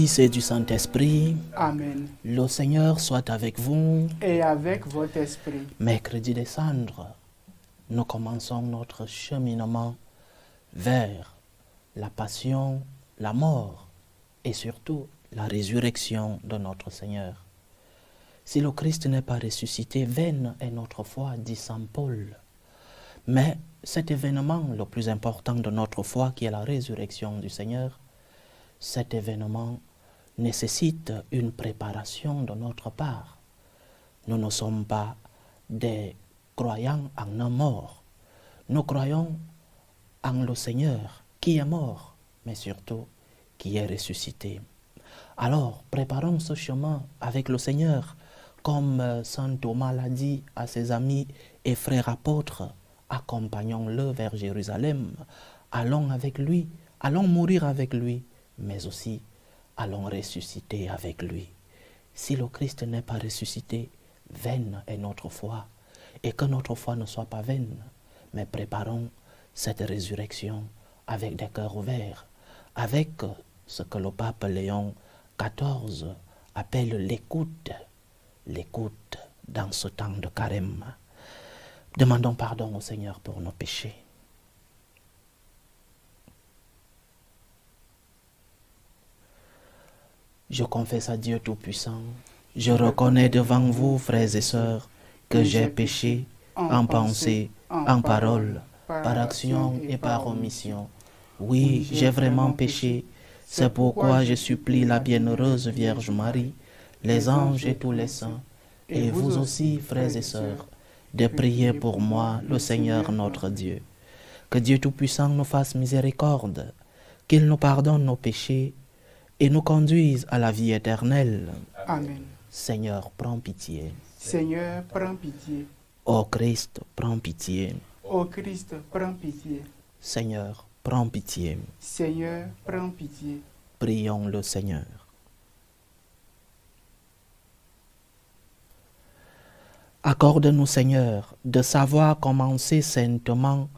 Fils et du Saint-Esprit. Amen. Le Seigneur soit avec vous. Et avec votre esprit. Mercredi des Cendres, nous commençons notre cheminement vers la passion, la mort et surtout la résurrection de notre Seigneur. Si le Christ n'est pas ressuscité, vaine est notre foi, dit saint Paul. Mais cet événement le plus important de notre foi, qui est la résurrection du Seigneur, cet événement nécessite une préparation de notre part. Nous ne sommes pas des croyants en un mort. Nous croyons en le Seigneur qui est mort, mais surtout qui est ressuscité. Alors, préparons ce chemin avec le Seigneur, comme saint Thomas l'a dit à ses amis et frères apôtres. Accompagnons-le vers Jérusalem, allons avec lui, allons mourir avec lui, mais aussi allons ressusciter avec lui. Si le Christ n'est pas ressuscité, vaine est notre foi, et que notre foi ne soit pas vaine, mais préparons cette résurrection avec des cœurs ouverts, avec ce que le pape Léon XIV appelle l'écoute dans ce temps de carême. Demandons pardon au Seigneur pour nos péchés. Je confesse à Dieu Tout-Puissant, je reconnais devant vous, frères et sœurs, que j'ai péché en pensée, en parole, par action et par omission. Oui, j'ai vraiment péché. C'est pourquoi je supplie la bienheureuse Vierge Marie, les anges et tous les saints, et vous aussi, frères et sœurs, de prier pour moi, le Seigneur notre Dieu. Que Dieu Tout-Puissant nous fasse miséricorde, qu'il nous pardonne nos péchés et nous conduise à la vie éternelle. Amen. Seigneur, prends pitié. Seigneur, prends pitié. Ô Christ, prends pitié. Ô Christ, prends pitié. Seigneur, prends pitié. Seigneur, prends pitié. Prions le Seigneur. Accorde-nous, Seigneur, de savoir commencer saintement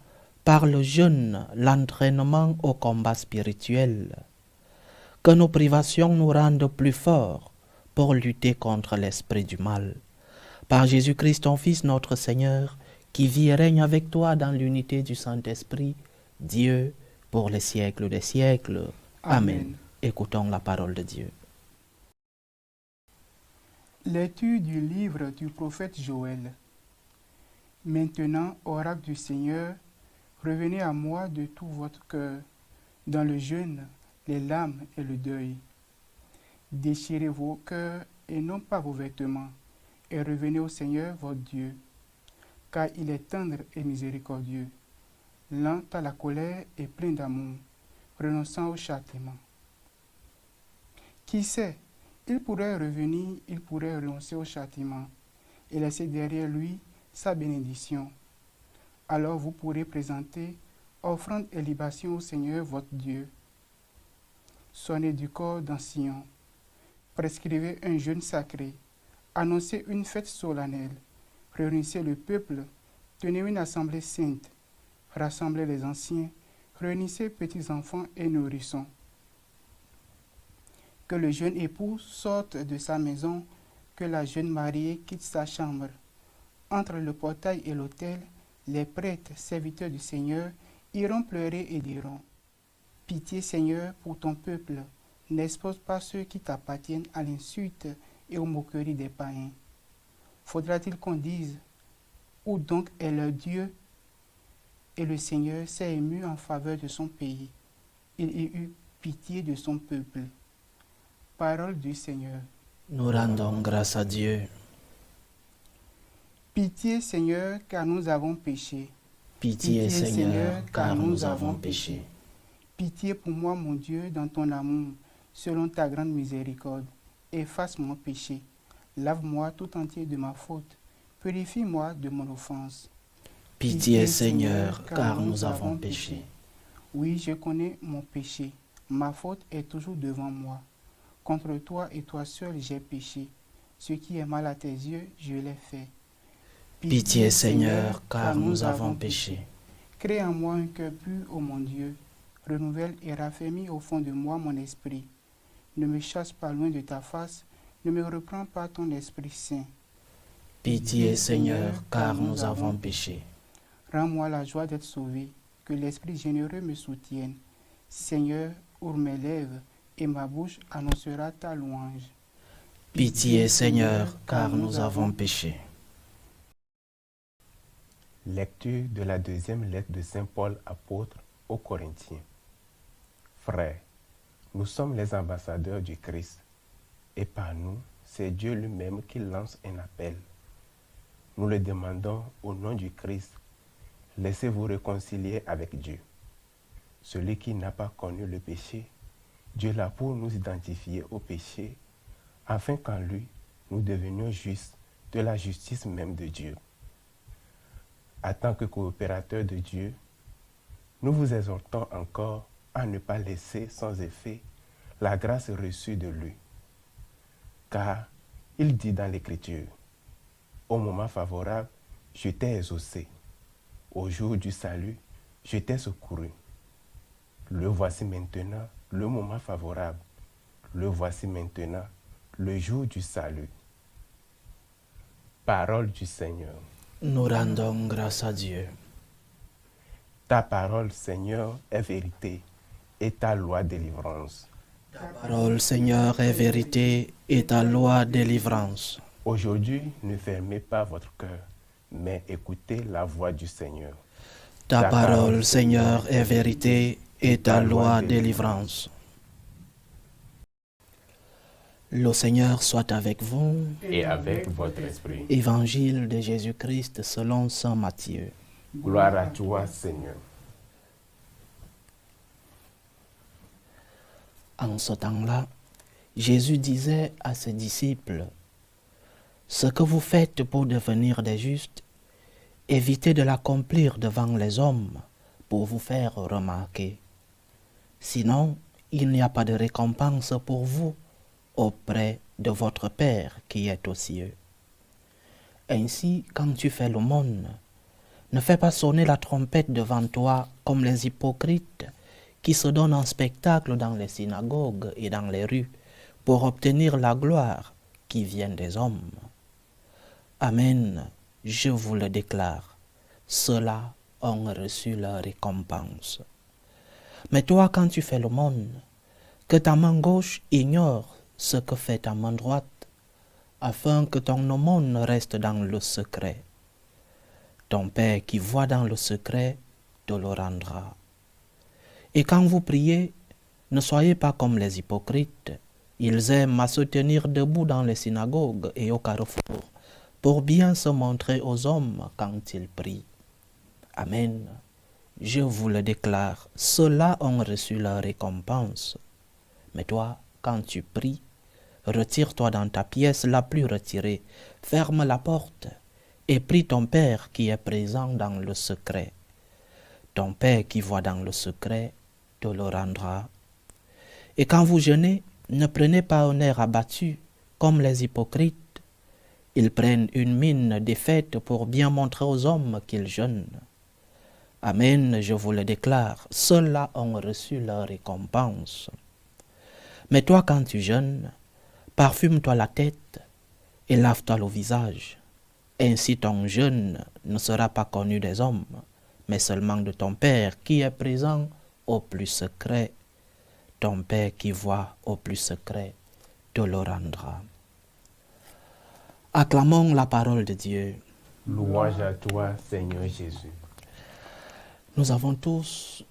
par le jeûne l'entraînement au combat spirituel. Que nos privations nous rendent plus forts pour lutter contre l'esprit du mal. Par Jésus-Christ, ton Fils, notre Seigneur, qui vit et règne avec toi dans l'unité du Saint-Esprit, Dieu, pour les siècles des siècles. Amen. Écoutons la parole de Dieu. Lecture du livre du prophète Joël. Maintenant, oracle du Seigneur, revenez à moi de tout votre cœur, dans le jeûne, les larmes et le deuil. Déchirez vos cœurs et non pas vos vêtements, et revenez au Seigneur votre Dieu, car il est tendre et miséricordieux, lent à la colère et plein d'amour, renonçant au châtiment. Qui sait, il pourrait revenir, il pourrait renoncer au châtiment et laisser derrière lui sa bénédiction. Alors vous pourrez présenter offrande et libation au Seigneur votre Dieu. Sonnez du corps dans Sion, prescrivez un jeûne sacré, annoncez une fête solennelle, réunissez le peuple, tenez une assemblée sainte, rassemblez les anciens, réunissez petits enfants et nourrissons. Que le jeune époux sorte de sa maison, que la jeune mariée quitte sa chambre. Entre le portail et l'autel, les prêtres, serviteurs du Seigneur, iront pleurer et diront: Pitié, Seigneur, pour ton peuple, n'expose pas ceux qui t'appartiennent à l'insulte et aux moqueries des païens. Faudra-t-il qu'on dise: Où donc est leur Dieu? Et le Seigneur s'est ému en faveur de son pays. Il eut pitié de son peuple. Parole du Seigneur. Nous rendons grâce à Dieu. Pitié, Seigneur, car nous avons péché. Pitié, Seigneur, car nous avons péché. Pitié pour moi, mon Dieu, dans ton amour, selon ta grande miséricorde. Efface mon péché. Lave-moi tout entier de ma faute. Purifie-moi de mon offense. Pitié, Seigneur, car nous avons péché. Oui, je connais mon péché. Ma faute est toujours devant moi. Contre toi et toi seul j'ai péché. Ce qui est mal à tes yeux, je l'ai fait. Pitié, Seigneur, car nous avons péché. Crée en moi un cœur pur, ô mon Dieu. Renouvelle et raffermis au fond de moi mon esprit. ne me chasse pas loin de ta face, ne me reprends pas ton Esprit Saint. Pitié, Seigneur, car nous avons péché. Rends-moi la joie d'être sauvé, que l'Esprit généreux me soutienne. Seigneur, ouvre mes lèvres, et ma bouche annoncera ta louange. Pitié, Seigneur, car nous avons péché. Lecture de la deuxième lettre de Saint Paul apôtre aux Corinthiens. Frères, nous sommes les ambassadeurs du Christ, et par nous, c'est Dieu lui-même qui lance un appel. Nous le demandons au nom du Christ, laissez-vous réconcilier avec Dieu. Celui qui n'a pas connu le péché, Dieu l'a pour nous identifier au péché, afin qu'en lui, nous devenions justes de la justice même de Dieu. En tant que coopérateurs de Dieu, nous vous exhortons encore à ne pas laisser sans effet la grâce reçue de lui. Car il dit dans l'Écriture, « Au moment favorable, je t'ai exaucé. Au jour du salut, je t'ai secouru. » Le voici maintenant, le moment favorable. Le voici maintenant, le jour du salut. Parole du Seigneur. Nous rendons grâce à Dieu. Ta parole, Seigneur, est vérité et ta loi délivrance. Ta parole, Seigneur, est vérité et ta loi délivrance. Aujourd'hui, ne fermez pas votre cœur, mais écoutez la voix du Seigneur. Ta parole, Seigneur, est vérité et ta loi délivrance. Le Seigneur soit avec vous. Et avec votre esprit. Évangile de Jésus-Christ selon saint Matthieu. Gloire à toi, Seigneur. En ce temps-là, Jésus disait à ses disciples, « Ce que vous faites pour devenir des justes, évitez de l'accomplir devant les hommes pour vous faire remarquer. Sinon, il n'y a pas de récompense pour vous auprès de votre Père qui est aux cieux. Ainsi, quand tu fais l'aumône, ne fais pas sonner la trompette devant toi comme les hypocrites qui se donnent en spectacle dans les synagogues et dans les rues pour obtenir la gloire qui vient des hommes. Amen, je vous le déclare, ceux-là ont reçu leur récompense. Mais toi, quand tu fais l'aumône, que ta main gauche ignore ce que fait ta main droite, afin que ton aumône reste dans le secret. Ton Père qui voit dans le secret te le rendra. Et quand vous priez, ne soyez pas comme les hypocrites. Ils aiment à se tenir debout dans les synagogues et au carrefour pour bien se montrer aux hommes quand ils prient. Amen. Je vous le déclare, ceux-là ont reçu leur récompense. Mais toi, quand tu pries, retire-toi dans ta pièce la plus retirée, ferme la porte et prie ton Père qui est présent dans le secret. Ton Père qui voit dans le secret te le rendra. Et quand vous jeûnez, ne prenez pas un air abattu comme les hypocrites. Ils prennent une mine défaite pour bien montrer aux hommes qu'ils jeûnent. Amen, je vous le déclare, ceux-là ont reçu leur récompense. Mais toi, quand tu jeûnes, parfume-toi la tête et lave-toi le visage. Ainsi ton jeûne ne sera pas connu des hommes, mais seulement de ton Père qui est présent au plus secret. Ton Père qui voit au plus secret te le rendra. Acclamons la parole de Dieu. Louange à toi, Seigneur Jésus. Nous avons tous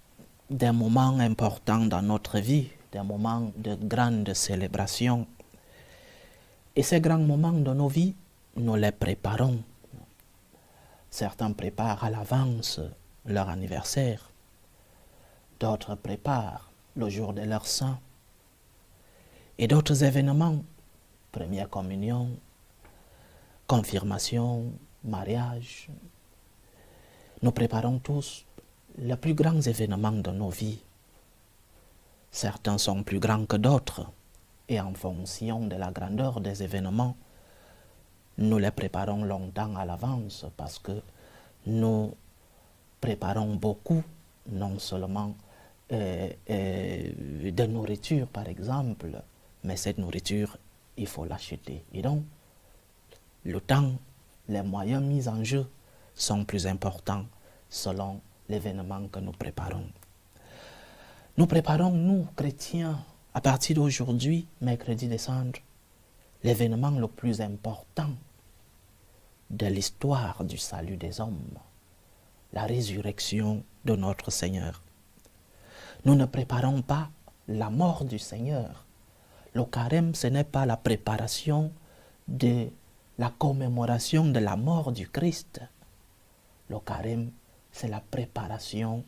des moments importants dans notre vie, des moments de grande célébration. Et ces grands moments de nos vies, nous les préparons. Certains préparent à l'avance leur anniversaire. D'autres préparent le jour de leur saint. Et d'autres événements, première communion, confirmation, mariage. Nous préparons tous les plus grands événements de nos vies. Certains sont plus grands que d'autres, et en fonction de la grandeur des événements, nous les préparons longtemps à l'avance parce que nous préparons beaucoup, non seulement de nourriture par exemple, mais cette nourriture, il faut l'acheter. Et donc, le temps, les moyens mis en jeu sont plus importants selon l'événement que nous préparons. Nous préparons, nous, chrétiens, à partir d'aujourd'hui, mercredi des Cendres, l'événement le plus important de l'histoire du salut des hommes, la résurrection de notre Seigneur. Nous ne préparons pas la mort du Seigneur. Le carême, ce n'est pas la préparation de la commémoration de la mort du Christ. Le carême, c'est la préparation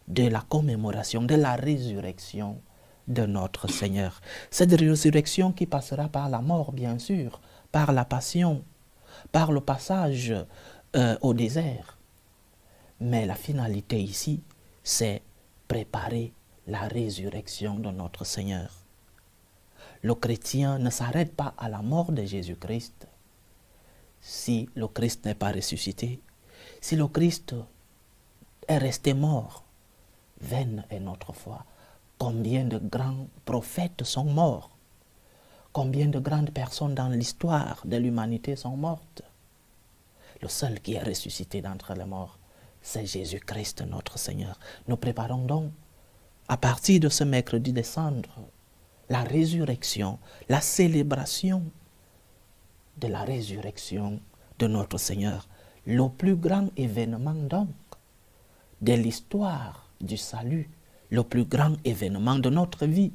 de la commémoration de la résurrection de notre Seigneur. Cette résurrection qui passera par la mort, bien sûr, par la passion, par le passage au désert. Mais la finalité ici, c'est préparer la résurrection de notre Seigneur. Le chrétien ne s'arrête pas à la mort de Jésus-Christ. Si le Christ n'est pas ressuscité, si le Christ est resté mort, vaine est notre foi. Combien de grands prophètes sont morts? Combien de grandes personnes dans l'histoire de l'humanité sont mortes? Le seul qui est ressuscité d'entre les morts, c'est Jésus-Christ notre Seigneur. Nous préparons donc, à partir de ce mercredi des Cendres, la résurrection, la célébration de la résurrection de notre Seigneur. Le plus grand événement donc de l'histoire du salut, le plus grand événement de notre vie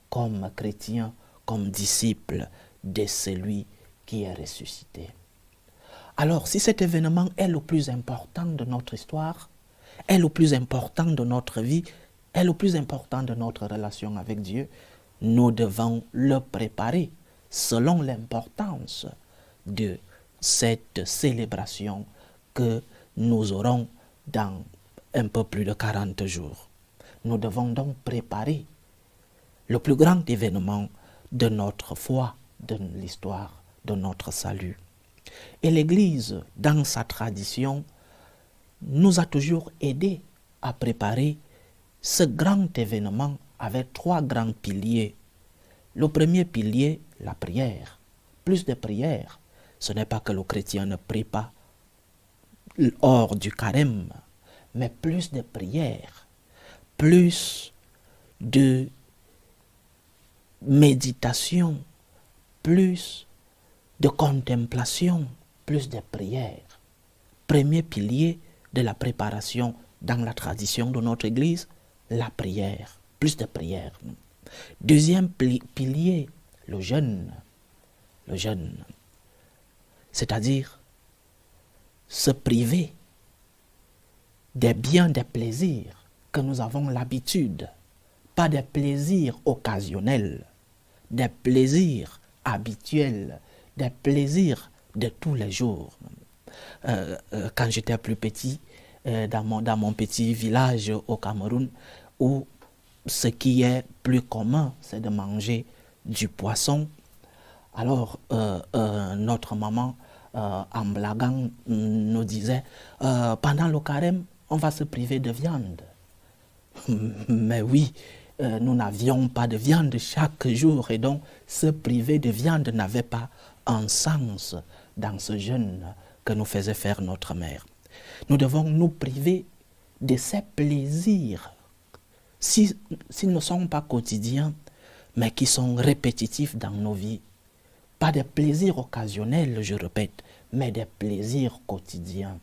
comme chrétien, comme disciple de celui qui est ressuscité. Alors, si cet événement est le plus important de notre histoire, est le plus important de notre vie, est le plus important de notre relation avec Dieu, nous devons le préparer selon l'importance de cette célébration que nous aurons dans un peu plus de 40 jours. Nous devons donc préparer le plus grand événement de notre foi, de l'histoire, de notre salut. Et l'Église, dans sa tradition, nous a toujours aidés à préparer ce grand événement avec 3 grands piliers. Le premier pilier, la prière. Plus de prière. Ce n'est pas que le chrétien ne prie pas hors du carême, mais plus de prière, plus de méditation, plus de contemplation, plus de prière. Premier pilier de la préparation dans la tradition de notre Église, la prière, plus de prière. Deuxième pilier, le jeûne. Le jeûne, c'est-à-dire se priver des biens, des plaisirs que nous avons l'habitude, pas des plaisirs occasionnels, des plaisirs habituels, des plaisirs de tous les jours. Quand j'étais plus petit, dans mon petit village au Cameroun, où ce qui est plus commun, c'est de manger du poisson. Alors, notre maman, en blaguant, nous disait, pendant le carême, on va se priver de viande. Mais oui, nous n'avions pas de viande chaque jour, et donc se priver de viande n'avait pas un sens dans ce jeûne que nous faisait faire notre mère. Nous devons nous priver de ces plaisirs, s'ils ne sont pas quotidiens, mais qui sont répétitifs dans nos vies. Pas des plaisirs occasionnels, je répète, mais des plaisirs quotidiens.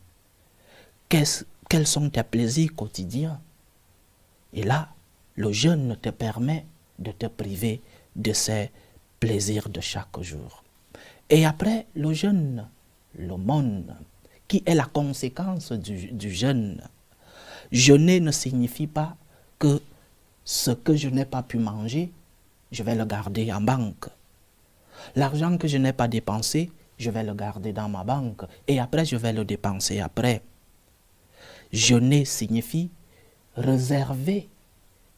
Quels sont tes plaisirs quotidiens? Et là, le jeûne te permet de te priver de ces plaisirs de chaque jour. Et après, le jeûne, l'aumône, qui est la conséquence du jeûne. Jeûner ne signifie pas que ce que je n'ai pas pu manger, je vais le garder en banque. L'argent que je n'ai pas dépensé, je vais le garder dans ma banque et après je vais le dépenser après. Jeûner signifie réserver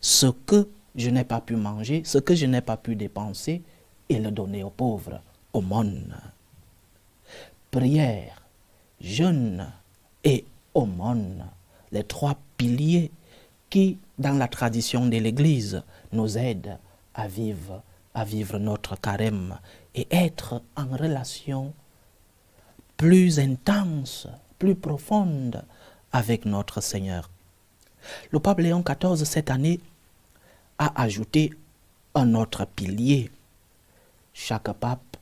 ce que je n'ai pas pu manger, ce que je n'ai pas pu dépenser et le donner aux pauvres, aumône. Prière, jeûne et aumône, les 3 piliers qui, dans la tradition de l'Église, nous aident à vivre à vivre notre carême et être en relation plus intense, plus profonde avec notre Seigneur. Le pape Léon XIV, cette année, a ajouté un autre pilier. Chaque pape,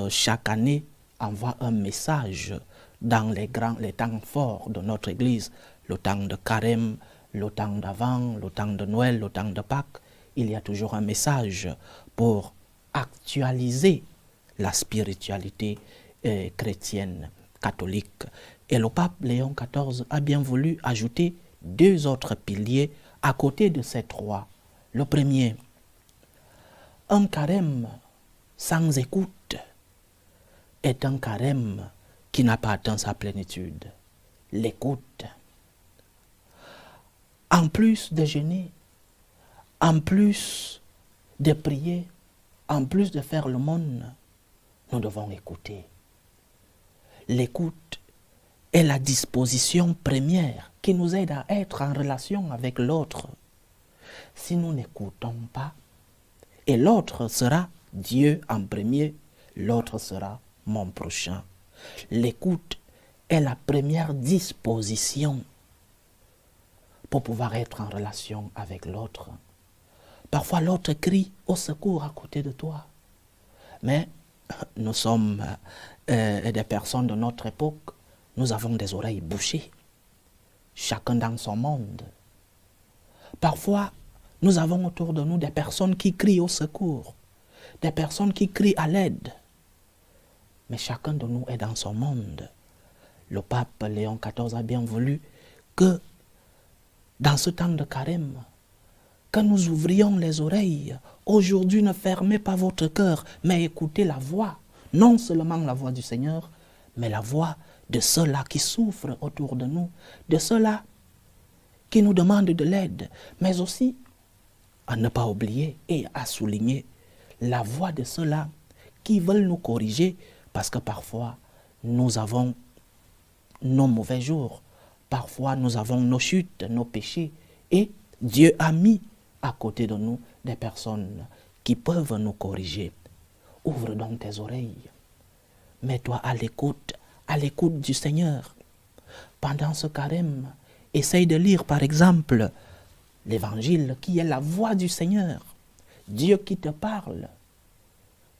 chaque année, envoie un message dans les temps forts de notre Église, le temps de carême, le temps d'Avent, le temps de Noël, le temps de Pâques. Il y a toujours un message pour actualiser la spiritualité chrétienne, catholique. Et le pape Léon XIV a bien voulu ajouter 2 autres piliers à côté de ces 3. Le premier, un carême sans écoute est un carême qui n'a pas atteint sa plénitude. L'écoute. En plus de jeûner, en plus de prier, en plus de faire l'aumône, nous devons écouter. L'écoute est la disposition première qui nous aide à être en relation avec l'autre. Si nous n'écoutons pas, et l'autre sera Dieu en premier, l'autre sera mon prochain. L'écoute est la première disposition pour pouvoir être en relation avec l'autre. Parfois l'autre crie au secours à côté de toi. Mais nous sommes des personnes de notre époque, nous avons des oreilles bouchées, chacun dans son monde. Parfois, nous avons autour de nous des personnes qui crient au secours, des personnes qui crient à l'aide. Mais chacun de nous est dans son monde. Le pape Léon XIV a bien voulu que, dans ce temps de carême, que nous ouvrions les oreilles. Aujourd'hui, ne fermez pas votre cœur, mais écoutez la voix. Non seulement la voix du Seigneur, mais la voix de ceux-là qui souffrent autour de nous, de ceux-là qui nous demandent de l'aide, mais aussi, à ne pas oublier et à souligner, la voix de ceux-là qui veulent nous corriger, parce que parfois, nous avons nos mauvais jours, parfois nous avons nos chutes, nos péchés, et Dieu a mis à côté de nous des personnes qui peuvent nous corriger. Ouvre donc tes oreilles. Mets-toi à l'écoute du Seigneur. Pendant ce carême, essaye de lire par exemple l'Évangile qui est la voix du Seigneur. Dieu qui te parle.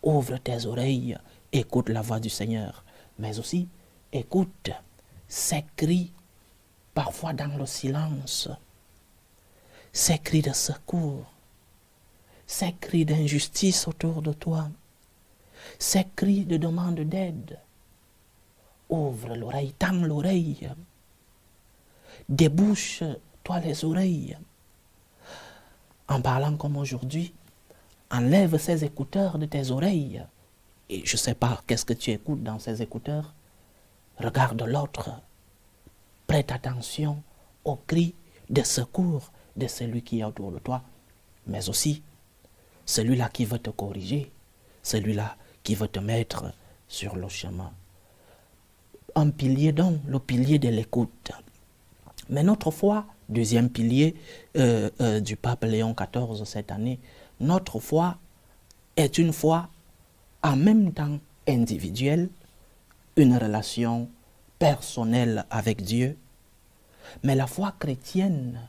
Ouvre tes oreilles, écoute la voix du Seigneur. Mais aussi, écoute ces cris, parfois dans le silence. Ces cris de secours, ces cris d'injustice autour de toi, ces cris de demande d'aide. Ouvre l'oreille, tends l'oreille, débouche-toi les oreilles. En parlant comme aujourd'hui, enlève ces écouteurs de tes oreilles. Et je ne sais pas qu'est-ce que tu écoutes dans ces écouteurs. Regarde l'autre. Prête attention aux cris de secours de celui qui est autour de toi, mais aussi celui-là qui veut te corriger, celui-là qui veut te mettre sur le chemin. Un pilier donc, le pilier de l'écoute. Mais notre foi, deuxième pilier du pape Léon XIV cette année, notre foi est une foi en même temps individuelle, une relation personnelle avec Dieu, mais la foi chrétienne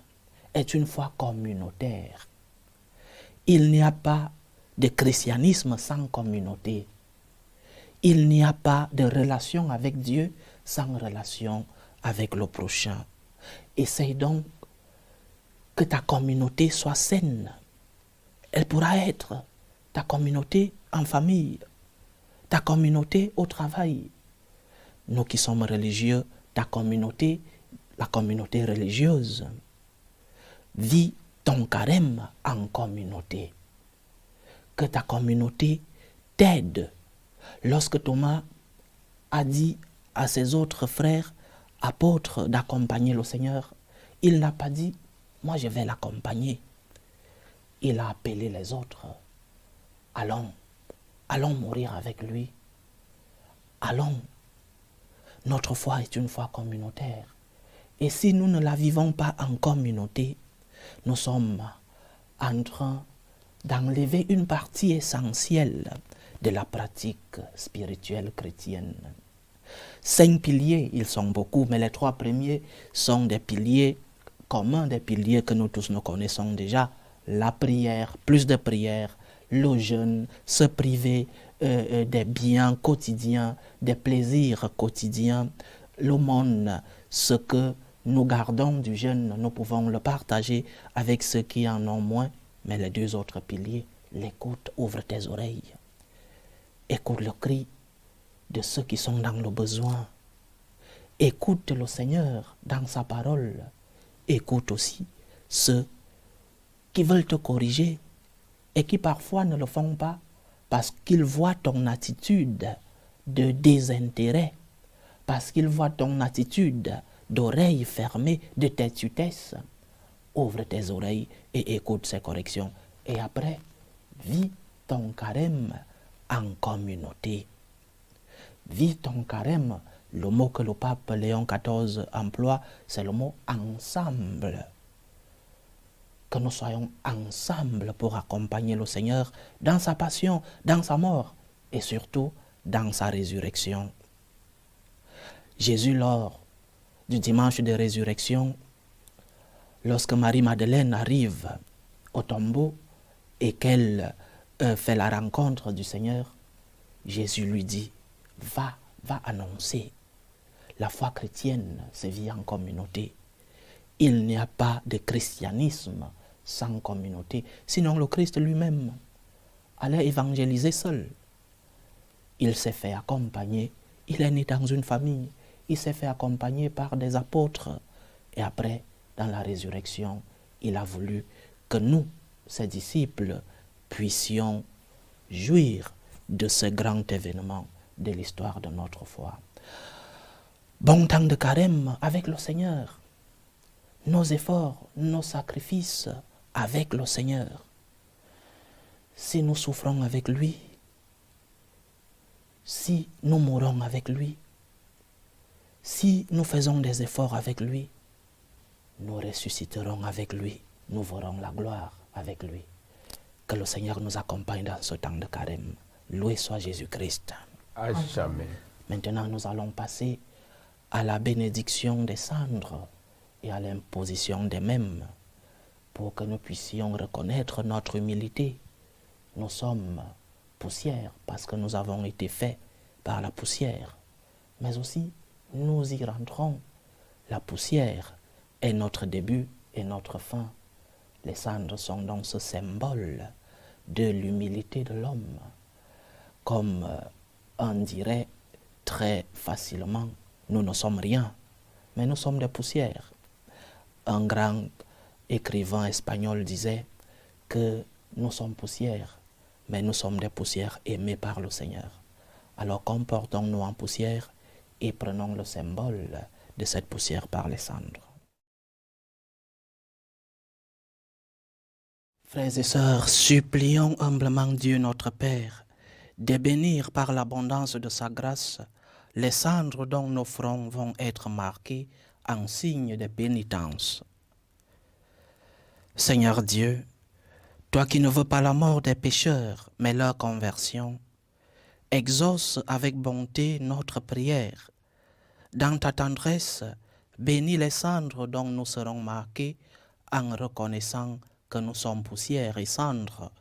est une foi communautaire. Il n'y a pas de christianisme sans communauté. Il n'y a pas de relation avec Dieu sans relation avec le prochain. Essaye donc que ta communauté soit saine. Elle pourra être ta communauté en famille, ta communauté au travail. Nous qui sommes religieux, ta communauté, la communauté religieuse. Vis ton carême en communauté. Que ta communauté t'aide. Lorsque Thomas a dit à ses autres frères, apôtres, d'accompagner le Seigneur, il n'a pas dit, moi je vais l'accompagner. Il a appelé les autres. Allons mourir avec lui. Allons. Notre foi est une foi communautaire. Et si nous ne la vivons pas en communauté, nous sommes en train d'enlever une partie essentielle de la pratique spirituelle chrétienne. 5 piliers, ils sont beaucoup, mais les 3 premiers sont des piliers communs, des piliers que nous tous nous connaissons déjà. La prière, plus de prière, le jeûne, se priver des biens quotidiens, des plaisirs quotidiens, l'aumône, ce que nous gardons du jeûne, nous pouvons le partager avec ceux qui en ont moins. Mais les 2 autres piliers, l'écoute, ouvre tes oreilles. Écoute le cri de ceux qui sont dans le besoin. Écoute le Seigneur dans sa parole. Écoute aussi ceux qui veulent te corriger et qui parfois ne le font pas parce qu'ils voient ton attitude de désintérêt, parce qu'ils voient ton attitude d'oreilles fermées, de têtutesse. Ouvre tes oreilles et écoute ces corrections. Et après, vis ton carême en communauté. Vis ton carême. Le mot que le pape Léon XIV emploie, c'est le mot ensemble. Que nous soyons ensemble pour accompagner le Seigneur dans sa passion, dans sa mort et surtout dans sa résurrection. Jésus, lors du dimanche de résurrection, lorsque Marie-Madeleine arrive au tombeau et qu'elle fait la rencontre du Seigneur, Jésus lui dit, va annoncer. La foi chrétienne se vit en communauté. Il n'y a pas de christianisme sans communauté, sinon le Christ lui-même allait évangéliser seul. Il s'est fait accompagner, il est né dans une famille, il s'est fait accompagner par des apôtres. Et après, dans la résurrection, il a voulu que nous, ses disciples, puissions jouir de ce grand événement de l'histoire de notre foi. Bon temps de carême avec le Seigneur. Nos efforts, nos sacrifices avec le Seigneur. Si nous souffrons avec lui, si nous mourons avec lui, si nous faisons des efforts avec lui, nous ressusciterons avec lui, nous verrons la gloire avec lui. Que le Seigneur nous accompagne dans ce temps de carême. Loué soit Jésus-Christ. À jamais. Maintenant, nous allons passer à la bénédiction des cendres et à l'imposition des mêmes pour que nous puissions reconnaître notre humilité. Nous sommes poussière parce que nous avons été faits par la poussière. Mais aussi, nous y rentrons. La poussière est notre début et notre fin. Les cendres sont donc ce symbole de l'humilité de l'homme. Comme on dirait très facilement, nous ne sommes rien, mais nous sommes des poussières. Un grand écrivain espagnol disait que nous sommes poussières, mais nous sommes des poussières aimées par le Seigneur. Alors comportons-nous en poussière et prenons le symbole de cette poussière par les cendres. Frères et sœurs, supplions humblement Dieu notre Père de bénir par l'abondance de sa grâce les cendres dont nos fronts vont être marqués en signe de pénitence. Seigneur Dieu, toi qui ne veux pas la mort des pécheurs, mais leur conversion, exauce avec bonté notre prière. Dans ta tendresse, bénis les cendres dont nous serons marqués en reconnaissant que nous sommes poussière et cendres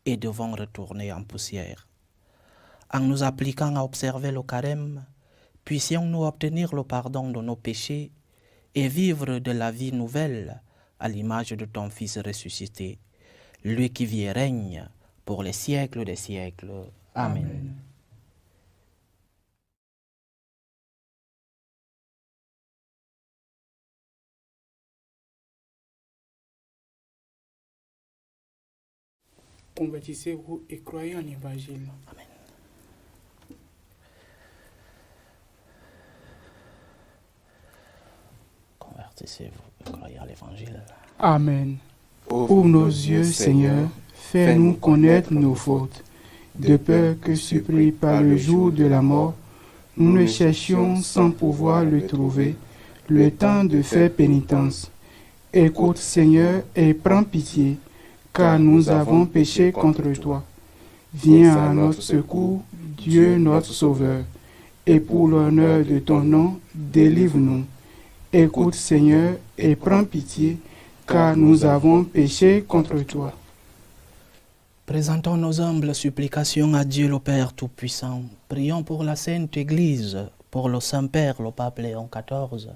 et devons retourner en poussière. En nous appliquant à observer le carême, puissions-nous obtenir le pardon de nos péchés et vivre de la vie nouvelle à l'image de ton Fils ressuscité, lui qui vit et règne pour les siècles des siècles. Amen. Amen. Convertissez-vous et croyez en l'Évangile. Amen. Convertissez-vous et croyez en l'Évangile. Amen. Ouvre nos yeux, Seigneur, fais-nous connaître nos fautes, de peur que, surpris par le jour de la mort, nous ne cherchions sans pouvoir le trouver, le temps de faire pénitence. Écoute, Seigneur, et prends pitié, car nous avons péché contre toi. Viens à notre secours, Dieu notre Sauveur, et pour l'honneur de ton nom, délivre-nous. Écoute, Seigneur, et prends pitié, car nous avons péché contre toi. Présentons nos humbles supplications à Dieu le Père Tout-Puissant. Prions pour la Sainte Église, pour le Saint-Père, le Pape Léon XIV,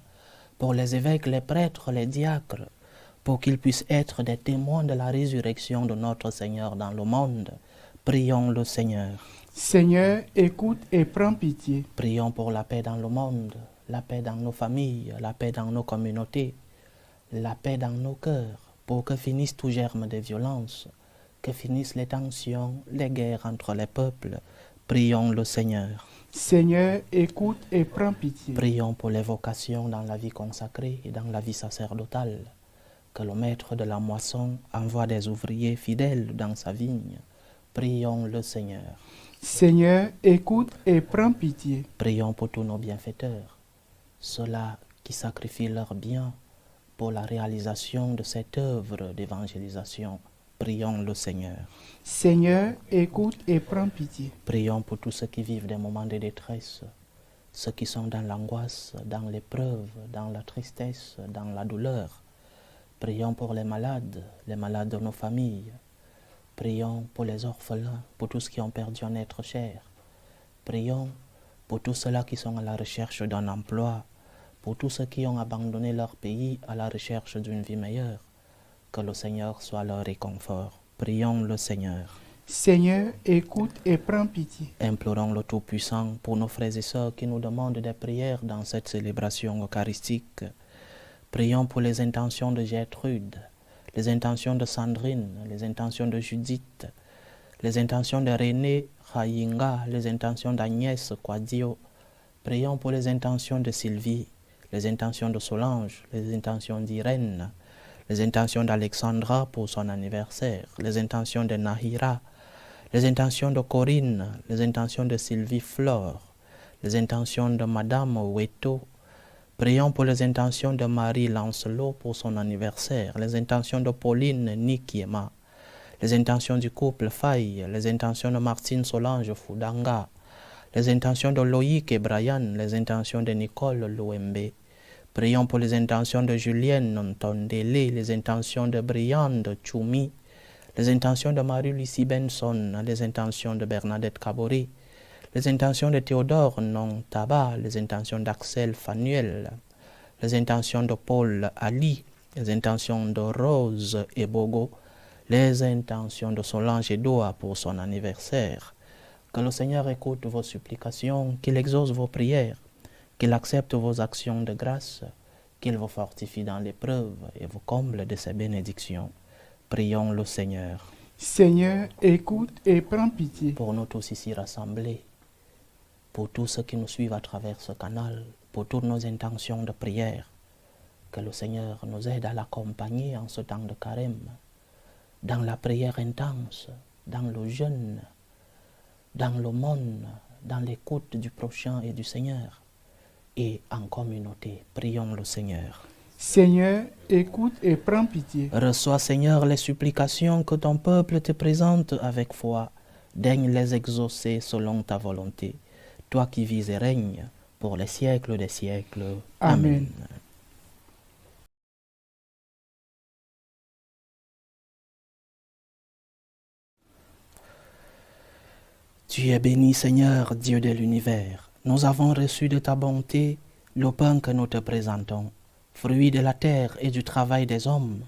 pour les évêques, les prêtres, les diacres, pour qu'ils puissent être des témoins de la résurrection de notre Seigneur dans le monde. Prions le Seigneur. Seigneur, écoute et prends pitié. Prions pour la paix dans le monde, la paix dans nos familles, la paix dans nos communautés, la paix dans nos cœurs, pour que finisse tout germe de violence, que finissent les tensions, les guerres entre les peuples. Prions le Seigneur. Seigneur, écoute et prends pitié. Prions pour les vocations dans la vie consacrée et dans la vie sacerdotale. Que le maître de la moisson envoie des ouvriers fidèles dans sa vigne. Prions le Seigneur. Seigneur, écoute et prends pitié. Prions pour tous nos bienfaiteurs, ceux-là qui sacrifient leurs biens pour la réalisation de cette œuvre d'évangélisation. Prions le Seigneur. Seigneur, écoute et prends pitié. Prions pour tous ceux qui vivent des moments de détresse, ceux qui sont dans l'angoisse, dans l'épreuve, dans la tristesse, dans la douleur. Prions pour les malades de nos familles. Prions pour les orphelins, pour tous ceux qui ont perdu un être cher. Prions pour tous ceux-là qui sont à la recherche d'un emploi, pour tous ceux qui ont abandonné leur pays à la recherche d'une vie meilleure. Que le Seigneur soit leur réconfort. Prions le Seigneur. Seigneur, écoute et prends pitié. Implorons le Tout-Puissant pour nos frères et sœurs qui nous demandent des prières dans cette célébration eucharistique. Prions pour les intentions de Gertrude, les intentions de Sandrine, les intentions de Judith, les intentions de René Rayinga, les intentions d'Agnès Quadio. Prions pour les intentions de Sylvie, les intentions de Solange, les intentions d'Irène, les intentions d'Alexandra pour son anniversaire, les intentions de Nahira, les intentions de Corinne, les intentions de Sylvie Flore, les intentions de Madame Weto. Prions pour les intentions de Marie Lancelot pour son anniversaire, les intentions de Pauline Nikiema, les intentions du couple Faye, les intentions de Martine Solange Foudanga, les intentions de Loïc et Brian, les intentions de Nicole Louembe. Prions pour les intentions de Julienne Ntondele, les intentions de Briande Choumi, les intentions de Marie-Lucie Benson, les intentions de Bernadette Kabori, les intentions de Théodore Nontaba, les intentions d'Axel Fanuel, les intentions de Paul Ali, les intentions de Rose Ebogo, les intentions de Solange Edoa pour son anniversaire. Que le Seigneur écoute vos supplications, qu'il exauce vos prières, qu'il accepte vos actions de grâce, qu'il vous fortifie dans l'épreuve et vous comble de ses bénédictions. Prions le Seigneur. Seigneur, écoute et prends pitié. Pour nous tous ici rassemblés, pour tous ceux qui nous suivent à travers ce canal, pour toutes nos intentions de prière, que le Seigneur nous aide à l'accompagner en ce temps de carême, dans la prière intense, dans le jeûne, dans l'aumône, dans l'écoute du prochain et du Seigneur, et en communauté. Prions le Seigneur. Seigneur, écoute et prends pitié. Reçois, Seigneur, les supplications que ton peuple te présente avec foi. Daigne les exaucer selon ta volonté. Toi qui vis et règnes pour les siècles des siècles. Amen. Tu es béni, Seigneur, Dieu de l'univers. Nous avons reçu de ta bonté le pain que nous te présentons, fruit de la terre et du travail des hommes.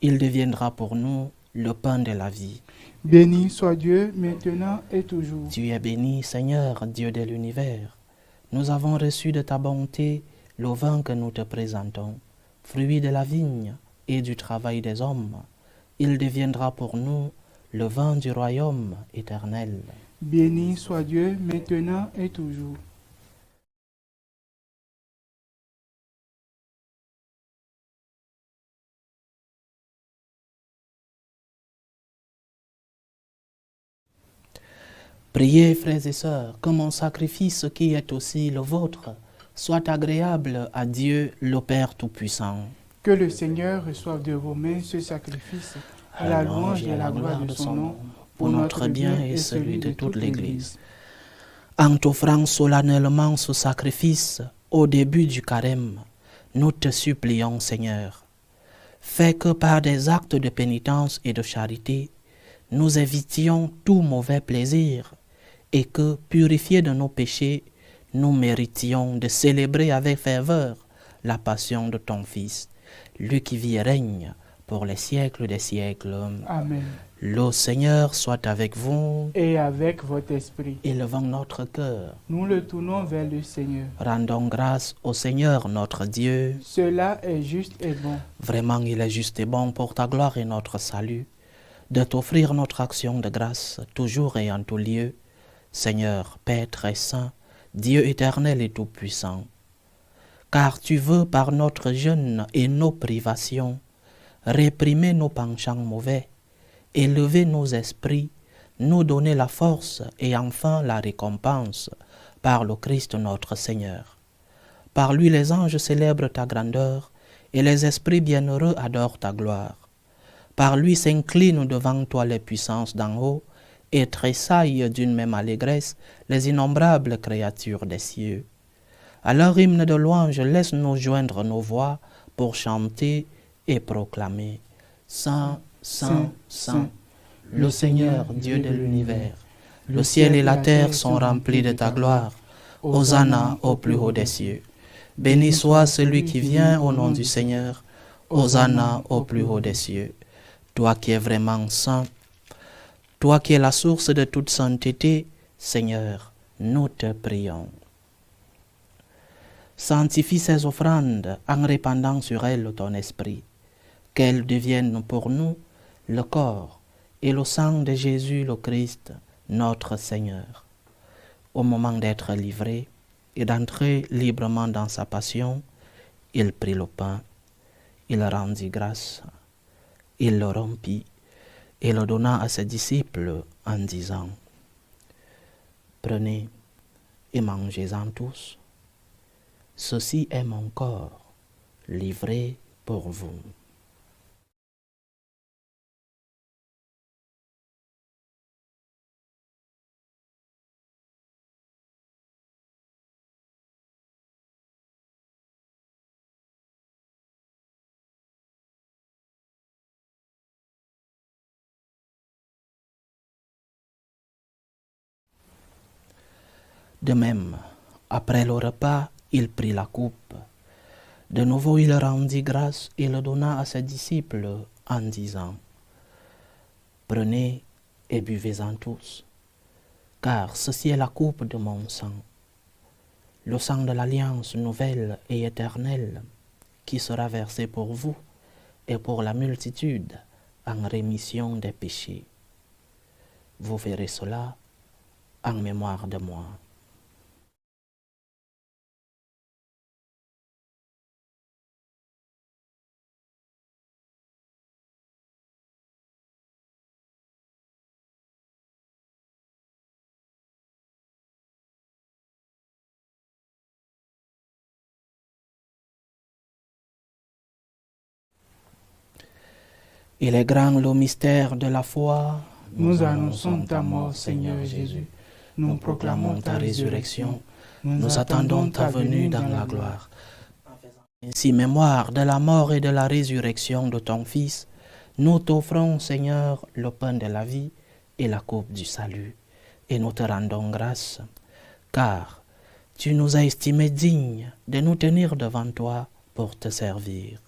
Il deviendra pour nous le pain de la vie. Béni soit Dieu, maintenant et toujours. Tu es béni, Seigneur, Dieu de l'univers. Nous avons reçu de ta bonté le vin que nous te présentons, fruit de la vigne et du travail des hommes. Il deviendra pour nous le vin du royaume éternel. Béni soit Dieu, maintenant et toujours. Priez, frères et sœurs, que mon sacrifice qui est aussi le vôtre soit agréable à Dieu le Père Tout-Puissant. Que le Seigneur reçoive de vos mains ce sacrifice à la louange et à la gloire de son nom, pour notre bien et celui de toute l'Église. En t'offrant solennellement ce sacrifice au début du carême, nous te supplions, Seigneur, fais que par des actes de pénitence et de charité, nous évitions tout mauvais plaisir et que, purifiés de nos péchés, nous méritions de célébrer avec ferveur la passion de ton Fils, lui qui vit et règne pour les siècles des siècles. Amen. Le Seigneur soit avec vous. Et avec votre esprit. Élevons notre cœur. Nous le tournons vers le Seigneur. Rendons grâce au Seigneur notre Dieu. Cela est juste et bon. Vraiment, il est juste et bon pour ta gloire et notre salut, de t'offrir notre action de grâce, toujours et en tout lieu, Seigneur, Père très saint, Dieu éternel et tout-puissant. Car tu veux, par notre jeûne et nos privations, réprimer nos penchants mauvais, élever nos esprits, nous donner la force et enfin la récompense par le Christ notre Seigneur. Par lui les anges célèbrent ta grandeur et les esprits bienheureux adorent ta gloire. Par lui s'inclinent devant toi les puissances d'en haut et tressaillent d'une même allégresse les innombrables créatures des cieux. À leur hymne de louange, laisse-nous joindre nos voix pour chanter et proclamer « Saint, Saint, Saint, le Seigneur, Dieu de l'univers, le ciel et la terre sont remplis de ta gloire. Hosanna au plus haut des cieux. Béni soit celui qui vient au nom du Seigneur. Hosanna au plus haut des cieux. Toi qui es vraiment saint, toi qui es la source de toute sainteté, Seigneur, nous te prions. Sanctifie ces offrandes en répandant sur elles ton esprit, qu'elles deviennent pour nous le corps et le sang de Jésus le Christ, notre Seigneur. Au moment d'être livré et d'entrer librement dans sa passion, il prit le pain, il rendit grâce, il le rompit et le donna à ses disciples en disant « Prenez et mangez-en tous. Ceci est mon corps, livré pour vous. » De même, après le repas, il prit la coupe. De nouveau, il rendit grâce et le donna à ses disciples en disant « Prenez et buvez-en tous, car ceci est la coupe de mon sang, le sang de l'alliance nouvelle et éternelle qui sera versé pour vous et pour la multitude en rémission des péchés. Vous ferez cela en mémoire de moi. » Il est grand le mystère de la foi. Nous annonçons ta mort, Seigneur Jésus. Nous proclamons ta résurrection. Nous attendons ta venue dans la gloire. Ainsi, mémoire de la mort et de la résurrection de ton Fils, nous t'offrons, Seigneur, le pain de la vie et la coupe du salut. Et nous te rendons grâce, car tu nous as estimés dignes de nous tenir devant toi pour te servir.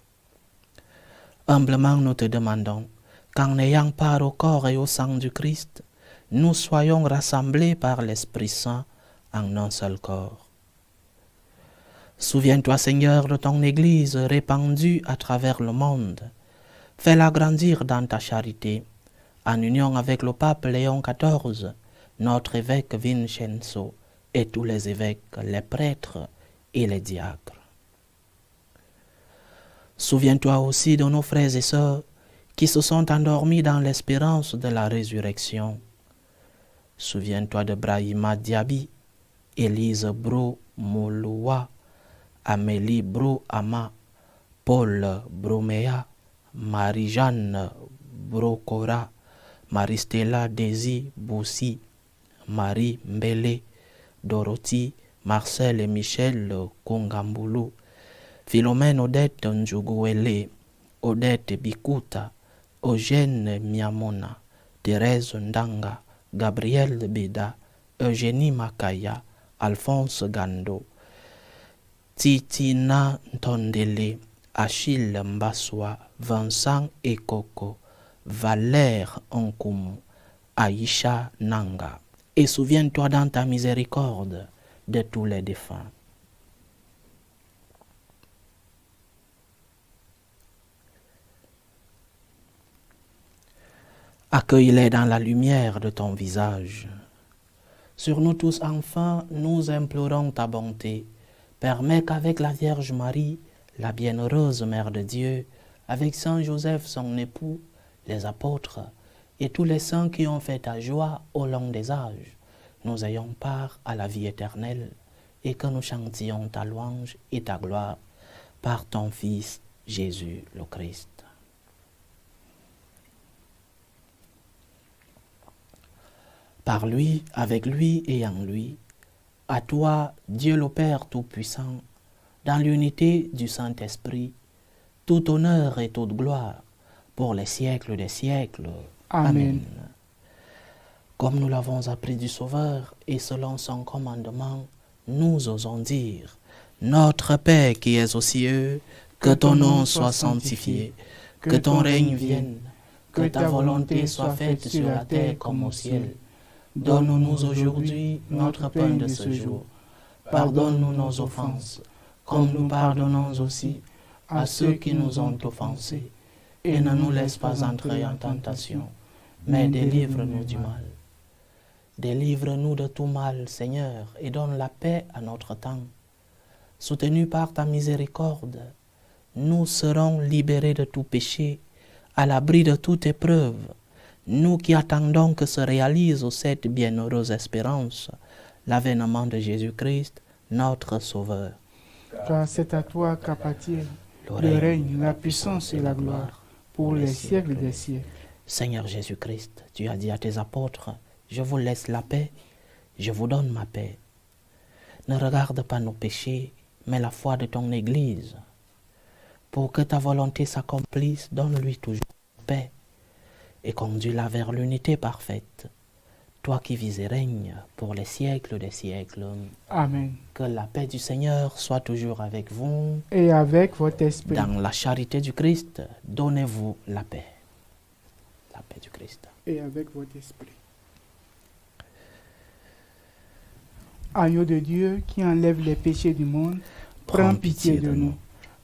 Humblement nous te demandons qu'en ayant part au corps et au sang du Christ, nous soyons rassemblés par l'Esprit Saint en un seul corps. Souviens-toi, Seigneur, de ton Église répandue à travers le monde. Fais-la grandir dans ta charité, en union avec le pape Léon XIV, notre évêque Vincenzo et tous les évêques, les prêtres et les diacres. Souviens-toi aussi de nos frères et sœurs qui se sont endormis dans l'espérance de la résurrection. Souviens-toi de Brahima Diaby, Élise Bro Mouloua, Amélie Bro Ama, Paul Bromea, Marie-Jeanne Brokora, Maristella Daisy Boussi, Marie Mbele, Dorothy, Marcel et Michel Kongambulu, Philomène Odette Njuguele, Odette Bikuta, Eugène Miamona, Thérèse Ndanga, Gabriel Beda, Eugénie Makaya, Alphonse Gando, Titina Ntondele, Achille Mbaswa, Vincent Ekoko, Valère Nkumu, Aïcha Nanga. Et souviens-toi dans ta miséricorde de tous les défunts. Accueille-les dans la lumière de ton visage. Sur nous tous enfin, nous implorons ta bonté. Permets qu'avec la Vierge Marie, la bienheureuse Mère de Dieu, avec Saint Joseph son époux, les apôtres et tous les saints qui ont fait ta joie au long des âges, nous ayons part à la vie éternelle et que nous chantions ta louange et ta gloire par ton Fils Jésus le Christ. Par lui, avec lui et en lui, à toi, Dieu le Père Tout-Puissant, dans l'unité du Saint-Esprit, tout honneur et toute gloire pour les siècles des siècles. Amen. Comme nous l'avons appris du Sauveur et selon son commandement, nous osons dire, Notre Père qui es aux cieux, que ton nom soit sanctifié, que ton règne vienne, que ta volonté soit faite sur la terre comme au ciel. Donne-nous aujourd'hui notre pain de ce jour. Pardonne-nous nos offenses, comme nous pardonnons aussi à ceux qui nous ont offensés. Et ne nous laisse pas entrer en tentation, mais délivre-nous du mal. Délivre-nous de tout mal, Seigneur, et donne la paix à notre temps. Soutenus par ta miséricorde, nous serons libérés de tout péché, à l'abri de toute épreuve, nous qui attendons que se réalise cette bienheureuse espérance, l'avènement de Jésus-Christ, notre Sauveur. Car c'est à toi qu'appartiennent le règne, la puissance et la gloire, pour les siècles des siècles. Seigneur Jésus-Christ, tu as dit à tes apôtres, je vous laisse la paix, je vous donne ma paix. Ne regarde pas nos péchés, mais la foi de ton Église. Pour que ta volonté s'accomplisse, donne-lui toujours la paix et conduis-la vers l'unité parfaite. Toi qui vis et règnes pour les siècles des siècles. Amen. Que la paix du Seigneur soit toujours avec vous. Et avec votre esprit. Dans la charité du Christ, donnez-vous la paix. La paix du Christ. Et avec votre esprit. Agneau de Dieu qui enlève les péchés du monde, prends pitié de nous.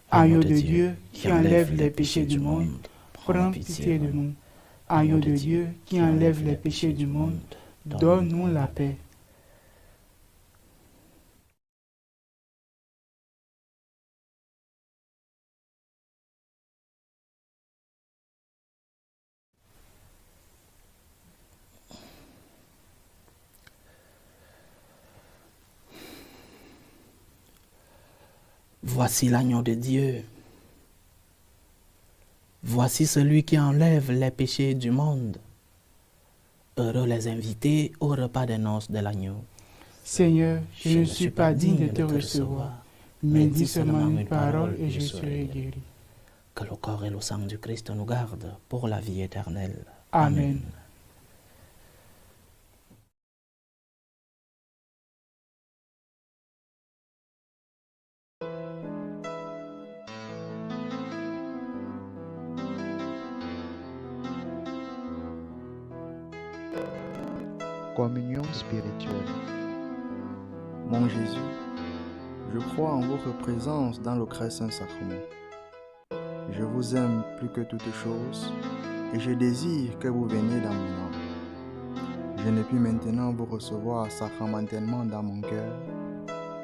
Agneau de Dieu qui enlève les péchés du monde, prends pitié de nous. Agneau de Dieu qui enlève les péchés du monde, donne-nous la paix. Voici l'agneau de Dieu. Voici celui qui enlève les péchés du monde. Heureux les invités au repas des noces de l'agneau. Seigneur, je ne suis pas digne de te recevoir, mais dis seulement une parole et je serai guéri. Que le corps et le sang du Christ nous gardent pour la vie éternelle. Amen. Communion spirituelle. Mon Jésus, je crois en votre présence dans le très saint sacrement. Je vous aime plus que toute chose et je désire que vous veniez dans mon âme. Je ne puis maintenant vous recevoir sacramentellement dans mon cœur.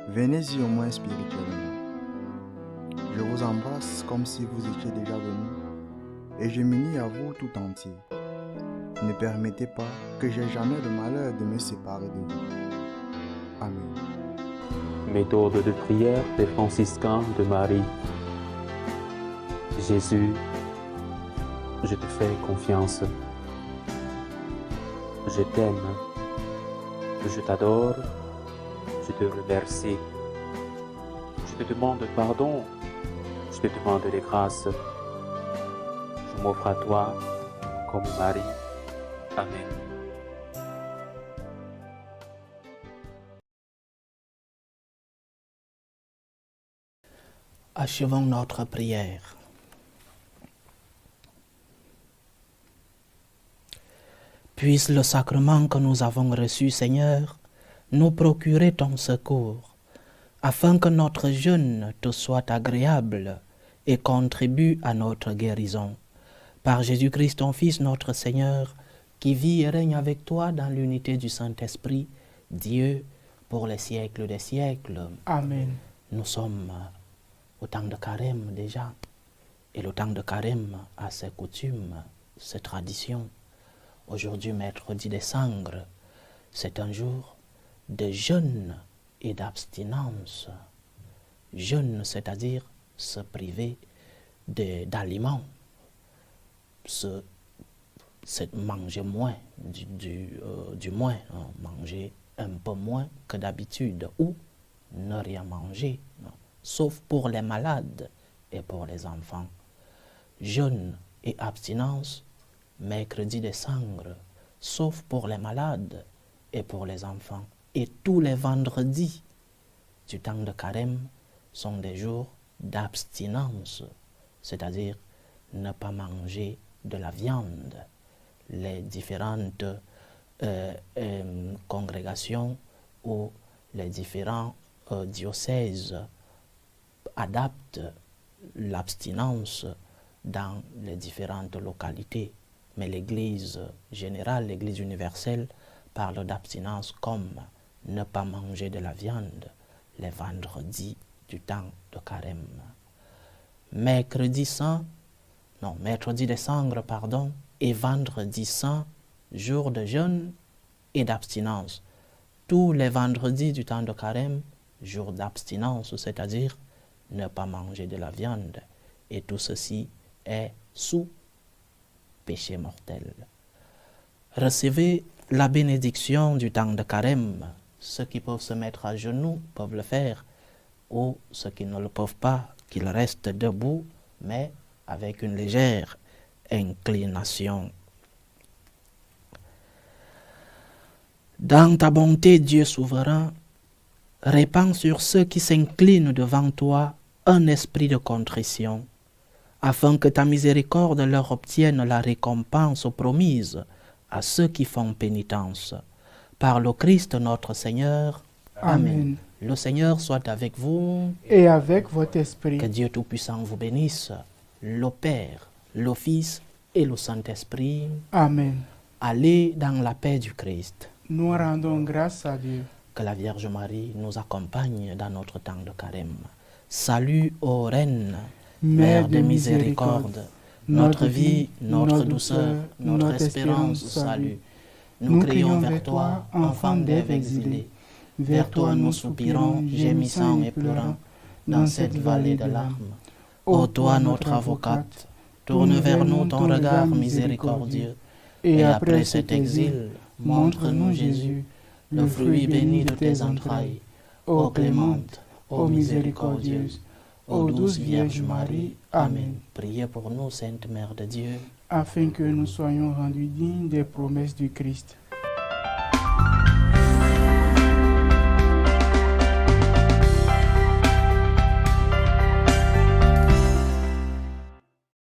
Venez-y au moins spirituellement. Je vous embrasse comme si vous étiez déjà venu et je m'unis à vous tout entier. Ne permettez pas que j'aie jamais le malheur de me séparer de vous. Amen. Méthode de prière des franciscains de Marie. Jésus, je te fais confiance. Je t'aime. Je t'adore. Je te remercie. Je te demande pardon. Je te demande les grâces. Je m'offre à toi comme mari. Amen. Achevons notre prière. Puisse le sacrement que nous avons reçu, Seigneur, nous procurer ton secours, afin que notre jeûne te soit agréable et contribue à notre guérison. Par Jésus-Christ, ton Fils, notre Seigneur, qui vit et règne avec toi dans l'unité du Saint-Esprit, Dieu, pour les siècles des siècles. Amen. Nous sommes au temps de carême déjà, et le temps de carême a ses coutumes, ses traditions. Aujourd'hui, mercredi des Sangres, c'est un jour de jeûne et d'abstinence. Jeûne, c'est-à-dire se priver d'aliments, manger moins, du moins, hein, manger un peu moins que d'habitude, ou ne rien manger, non, sauf pour les malades et pour les enfants. Jeûne et abstinence, mercredi des Sangres, sauf pour les malades et pour les enfants. Et tous les vendredis du temps de carême sont des jours d'abstinence, c'est-à-dire ne pas manger de la viande. Les différentes congrégations ou les différents diocèses adaptent l'abstinence dans les différentes localités. Mais l'Église générale, l'Église universelle, parle d'abstinence comme ne pas manger de la viande les vendredis du temps de carême. Mercredi des Sangres, pardon, et vendredi saint, jour de jeûne et d'abstinence. Tous les vendredis du temps de carême, jour d'abstinence, c'est-à-dire ne pas manger de la viande. Et tout ceci est sous péché mortel. Recevez la bénédiction du temps de carême. Ceux qui peuvent se mettre à genoux peuvent le faire, ou ceux qui ne le peuvent pas, qu'ils restent debout, mais avec une légère inclination. Dans ta bonté, Dieu souverain, répands sur ceux qui s'inclinent devant toi un esprit de contrition, afin que ta miséricorde leur obtienne la récompense promise à ceux qui font pénitence. Par le Christ notre Seigneur. Amen. Le Seigneur soit avec vous. Et avec votre esprit. Que Dieu Tout-Puissant vous bénisse, le Père, le Fils et le Saint-Esprit. Amen. Allez dans la paix du Christ. Nous rendons grâce à Dieu. Que la Vierge Marie nous accompagne dans notre temps de carême. Salut ô Reine, Mère de miséricorde, notre vie, notre douceur, notre espérance au salut. Nous crions vers toi, enfant d'Ève exilée. Vers toi nous soupirons, gémissant et pleurant, dans cette vallée de larmes. Ô toi notre avocate, tourne vers nous ton regard miséricordieux, et après cet exil, montre-nous Jésus, le fruit béni de tes entrailles. Ô clémente, ô miséricordieuse, ô douce Vierge Marie. Amen. Priez pour nous, Sainte Mère de Dieu, afin que nous soyons rendus dignes des promesses du Christ.